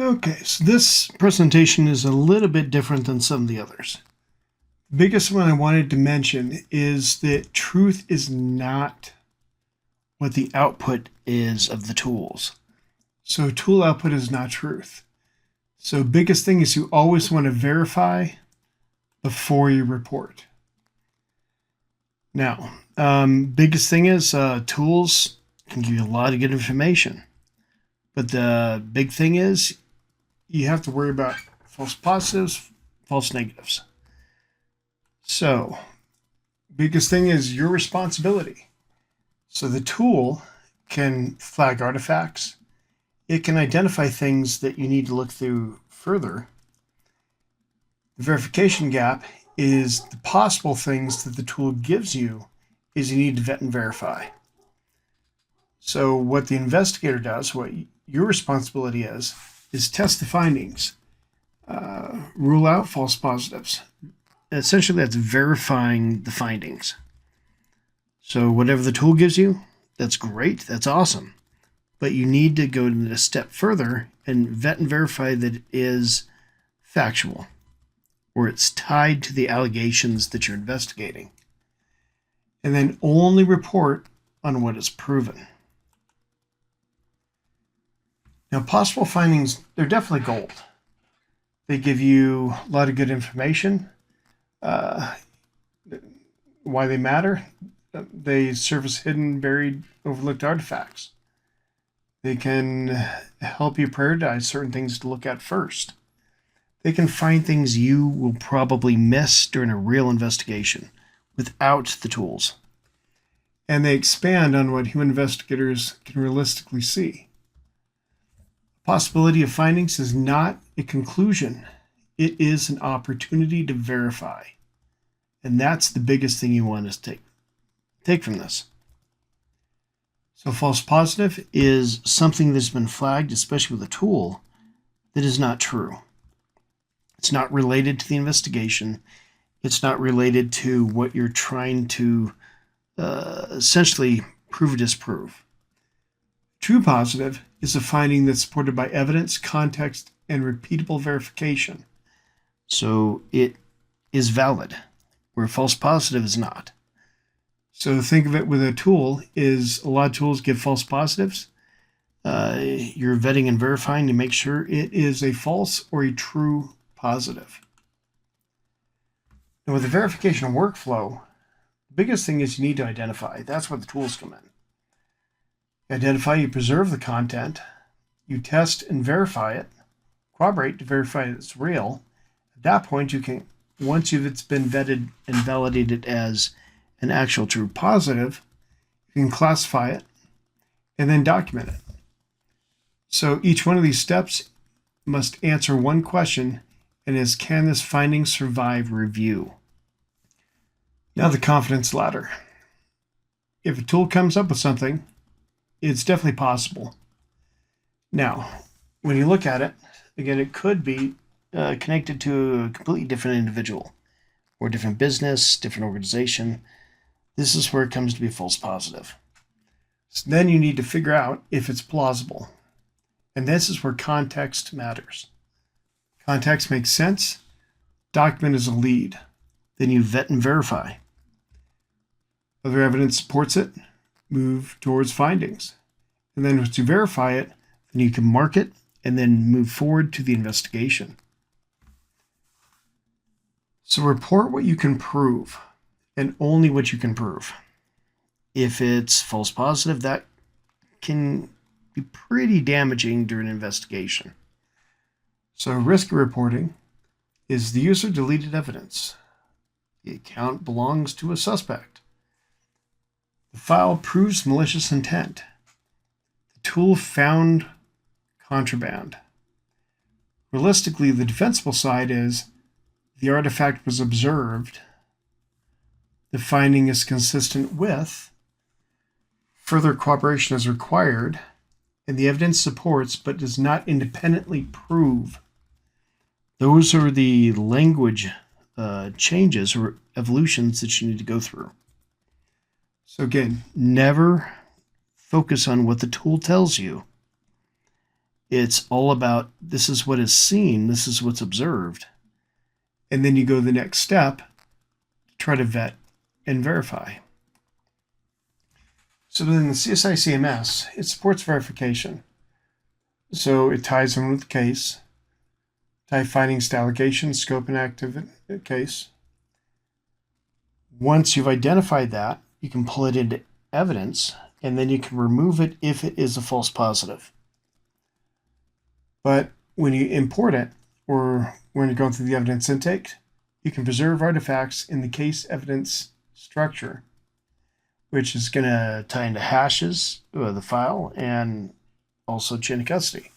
Okay, so this presentation is a little bit different than some of the others. The biggest one I wanted to mention is that truth is not what the output is of the tools. So tool output is not truth. So biggest thing is you always want to verify before you report. Now, biggest thing is tools can give you a lot of good information. But the big thing is you have to worry about false positives, false negatives. So biggest thing is your responsibility. So the tool can flag artifacts. It can identify things that you need to look through further. The verification gap is the possible things that the tool gives you is you need to vet and verify. So what the investigator does, what your responsibility is test the findings, rule out false positives. Essentially, that's verifying the findings. So whatever the tool gives you, that's great, that's awesome. But you need to go a step further and vet and verify that it is factual, or it's tied to the allegations that you're investigating. And then only report on what is proven. Now, possible findings, they're definitely gold. They give you a lot of good information. Why they matter? They surface hidden, buried, overlooked artifacts. They can help you prioritize certain things to look at first. They can find things you will probably miss during a real investigation without the tools. And they expand on what human investigators can realistically see. Possibility of findings is not a conclusion. It is an opportunity to verify. And that's the biggest thing you want to take from this. So false positive is something that's been flagged, especially with a tool, that is not true. It's not related to the investigation. It's not related to what you're trying to essentially prove or disprove. True positive is a finding that's supported by evidence, context, and repeatable verification. So it is valid, where false positive is not. So think of it with a tool is a lot of tools give false positives. You're vetting and verifying to make sure it is a false or a true positive. Now with the verification workflow, the biggest thing is you need to identify. That's where the tools come in. You identify, you preserve the content, you test and verify it, corroborate to verify it's real. At that point, you can, once it's been vetted and validated as an actual true positive, you can classify it and then document it. So each one of these steps must answer one question, and is, can this finding survive review? Now the confidence ladder. If a tool comes up with something, it's definitely possible. Now, when you look at it, again, it could be connected to a completely different individual or different business, different organization. This is where it comes to be false positive. So then you need to figure out if it's plausible. And this is where context matters. Context makes sense. Document is a lead. Then you vet and verify. Other evidence supports it. Move towards findings. And then once you verify it, then you can mark it and then move forward to the investigation. So report what you can prove and only what you can prove. If it's false positive, that can be pretty damaging during an investigation. So risk reporting is the user deleted evidence. The account belongs to a suspect. The file proves malicious intent. The tool found contraband. Realistically, the defensible side is the artifact was observed. The finding is consistent with, further corroboration is required, and the evidence supports but does not independently prove. Those are the language changes or evolutions that you need to go through. So again, never focus on what the tool tells you. It's all about this is what is seen, this is what's observed. And then you go the next step to try to vet and verify. So within the CSI CMS, it supports verification. So it ties in with the case, tie findings to allegations, scope, and activity case. Once you've identified that, you can pull it into evidence, and then you can remove it if it is a false positive. But when you import it, or when you're going through the evidence intake, you can preserve artifacts in the case evidence structure, which is going to tie into hashes of the file and also chain of custody.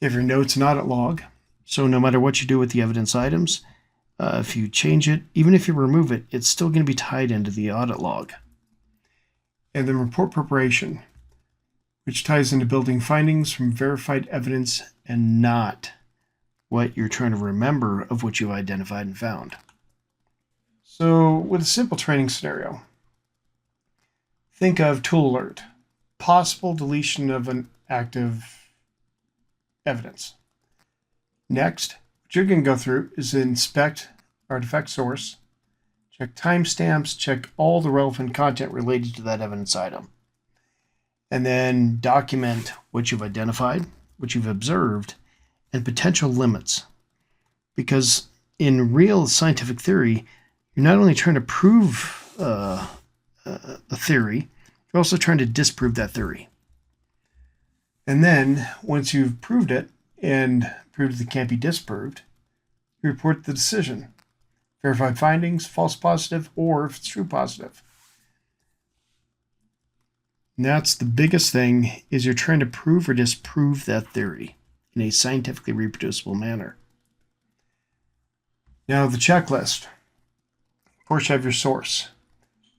You have your notes and audit log, so no matter what you do with the evidence items, if you change it, even if you remove it, it's still going to be tied into the audit log. And then report preparation, which ties into building findings from verified evidence and not what you're trying to remember of what you've identified and found. So with a simple training scenario, think of tool alert, possible deletion of an active evidence. Next, what you're going to go through is inspect artifact source, check timestamps, check all the relevant content related to that evidence item, and then document what you've identified, what you've observed, and potential limits. Because in real scientific theory, you're not only trying to prove a theory, you're also trying to disprove that theory. And then, once you've proved it and proved it can't be disproved, you report the decision. Verified findings, false positive, or if it's true positive. And that's the biggest thing, is you're trying to prove or disprove that theory in a scientifically reproducible manner. Now the checklist. Of course you have your source.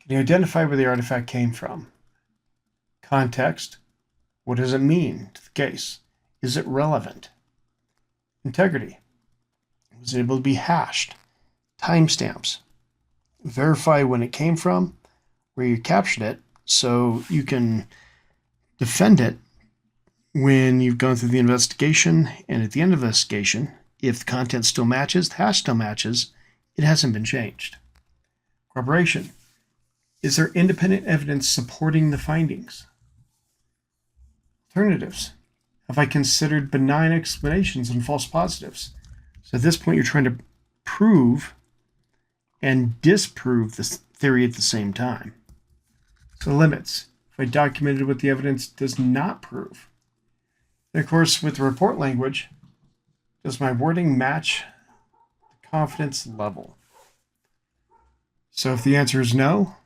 Can you identify where the artifact came from? Context. What does it mean to the case? Is it relevant? Integrity. Was it able to be hashed? Timestamps. Verify when it came from, where you captured it, so you can defend it when you've gone through the investigation, and at the end of the investigation, if the content still matches, the hash still matches, it hasn't been changed. Corroboration. Is there independent evidence supporting the findings? Alternatives. Have I considered benign explanations and false positives? So at this point, you're trying to prove and disprove this theory at the same time. So limits. If I documented what the evidence does not prove. And of course, with the report language, does my wording match the confidence level? So if the answer is no,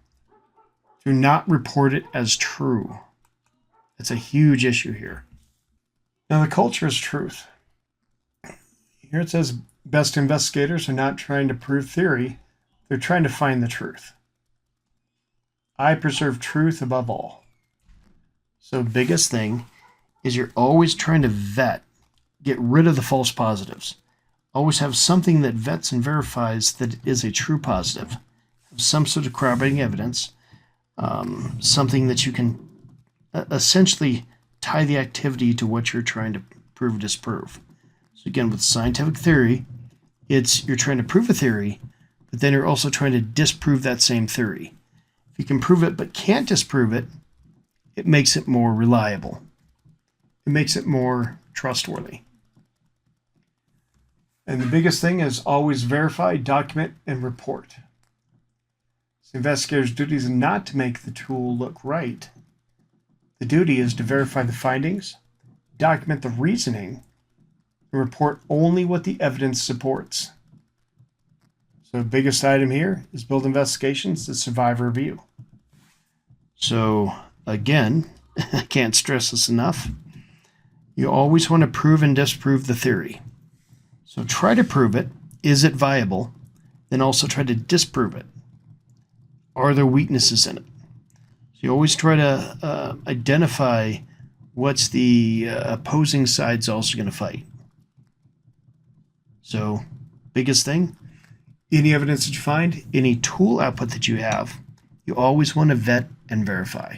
do not report it as true. That's a huge issue here. Now the culture is truth. Here it says best investigators are not trying to prove theory, they're trying to find the truth. I preserve truth above all. So the biggest thing is you're always trying to vet, get rid of the false positives. Always have something that vets and verifies that it is a true positive. Have some sort of corroborating evidence, something that you can essentially tie the activity to what you're trying to prove or disprove. So again, with scientific theory, you're trying to prove a theory, but then you're also trying to disprove that same theory. If you can prove it but can't disprove it, it makes it more reliable. It makes it more trustworthy. And the biggest thing is always verify, document, and report. The investigator's duty is not to make the tool look right. The duty is to verify the findings, document the reasoning, and report only what the evidence supports. So the biggest item here is build investigations that survive review. So again, I can't stress this enough. You always want to prove and disprove the theory. So try to prove it. Is it viable? Then also try to disprove it. Are there weaknesses in it? So you always try to identify what's the opposing side's also going to fight. So biggest thing, any evidence that you find, any tool output that you have, you always want to vet and verify.